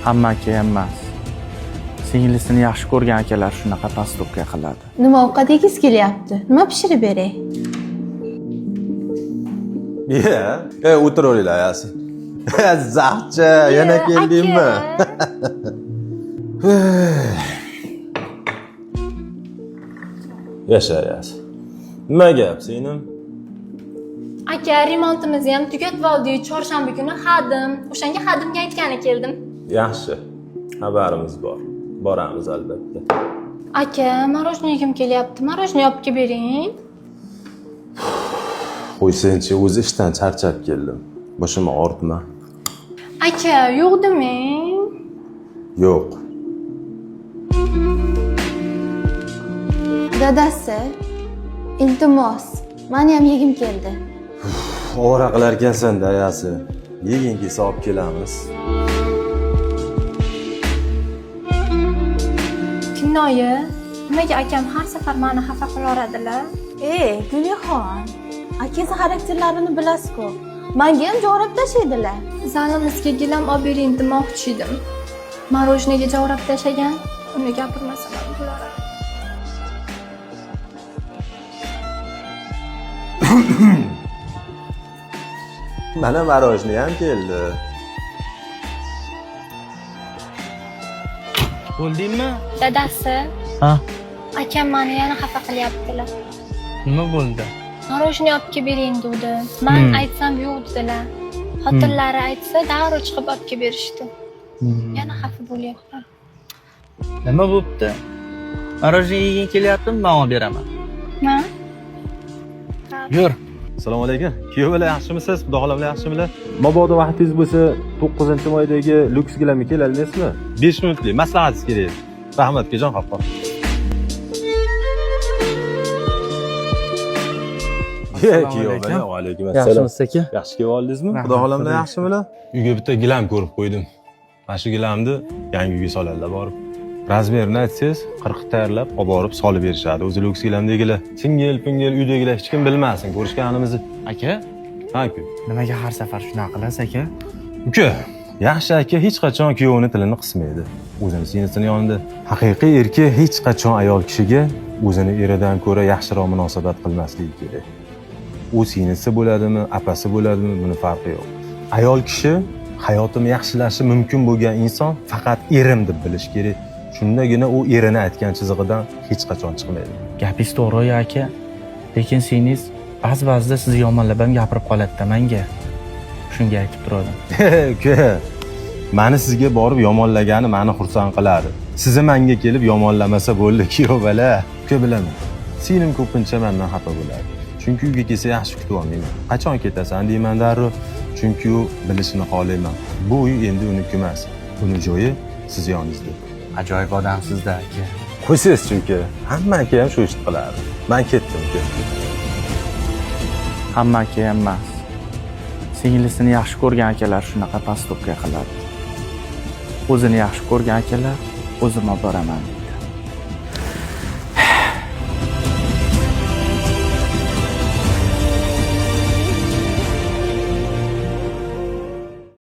Hamma aka emas. Singlisini yaxshi ko'rgan akalar shunaqa pastupka qiladi. Nima ovqat yegiz kelyapti? Nima pishirib beray? O'tiraveringlar yasi. Zahcha, yana keldingmi? Yasha yasi. Nima gap sening? Aka, remontimizni ham tugatib oldik. Chorshanba kuni xadim. O'shanga xadimga aytgani keldim. Yaxshi. Xabarimiz bor. Boramiz albatta. Aka, marojnoy yegim kelyapti. Marojnoy olib kelib bering. Qo'ysinchi, o'zi ishdan charchab keldim. Boshimni og'ritma. Aka, yo'qdimi? Yo'q. Dadasi, iltimos, meni ham yegim keldi. Ovora qilar ekansan dayasi. Yegin kelsa olib kelamiz. Kinoyi, nimaga akam har safar meni xafa qilaveradilar? Gulixon, akasi xarakterlarini bilasiz-ku. Menga ham javrab tashlaydilar. Zalimizga gilam olib bering demoqchi edim. Marojnoyga javrab tashlagan, uni gapirmasam bo'lardi. Mana marojnoy ham keldi. Bo'ldingmi? Dadasi, Ha, akam meni yana xafa qilyaptilar. nima bo'ldi? Marojnoy olib kelib bering dedi. Men aytsam yo'q dedilar. Xotinlari aytsa, darrov chiqib olib kelib berishdi. Yana xafa bo'lyapman. Nima bo'pti? Marojnoy yeging kelyaptimi? Men olib beraman. Ha? Yur. Assalomu alaykum. Kuyovalar yaxshimisiz? Xudo xohlasa yaxshimilar? Mabodo vaqtingiz bo'lsa 9-moydagi lyuks gilamga keladingizmi? 5 minutlik maslahatingiz kerak. Rahmat, jon xafa. Kuyovalar, va alaykum assalom. Yaxshimisiz aka? Yaxshi kelib oldingizmi? Xudo xohlasa yaxshimilar? Uyga bitta gilam ko'rib qo'ydim. Mana shu gilamni yangi uyga soladilar borib. Razmerini aytsangiz, 40 tayyorlab, olib borib solib berishadi. O'zi lyuks gilamdagilar. Singil-pingil uydagilar hech kim bilmasin ko'rishganimizni. Aka, Ha, ku. nimaga har safar shunaqa qilasiz aka? Uka, yaxshi aka hech qachon kuyovini tilini qismaydi. O'zini singlisining yonida. Haqiqiy erkak hech qachon ayol kishiga o'zini eridan ko'ra yaxshiroq munosabat qilmasligi kerak. U singlisi bo'ladimi, apasi bo'ladimi, buni farqi yo'q. Ayol kishi hayotini yaxshilashi mumkin bo'lgan inson faqat erim deb bilish kerak. Shundagina u erini aytgan chizig'idan hech qachon chiqmaydi. Gapingiz to'g'ri aka. Lekin singlingiz ba'zi-ba'zida sizni yomonlab ham gapirib qoladi-da menga. Shunga aytib turadim. Uka, meni sizga borib yomonlagani meni xursand qiladi. Sizni menga kelib yomonlamasa bo'ldi, kuyovalar. Uka bilaman. Singlim ko'pincha mendan xafa bo'ladi. Chunki uyga kelsa yaxshi kutib olmayman. Qachon ketasan deyman darrov. Chunki u bilishini xohlayman. Bu uy endi uniki emas. Uni joyi siz yoningizda. Ajoyib odamsiz-da aka. Qo'ysiz chunki hamma aka ham shu ishni qiladi. Men ketdim uka. Hamma aka emas. Singlisini yaxshi ko'rgan akalar shunaqa pastupka qiladi. O'zini yaxshi ko'rgan akalar o'zim olib boraman.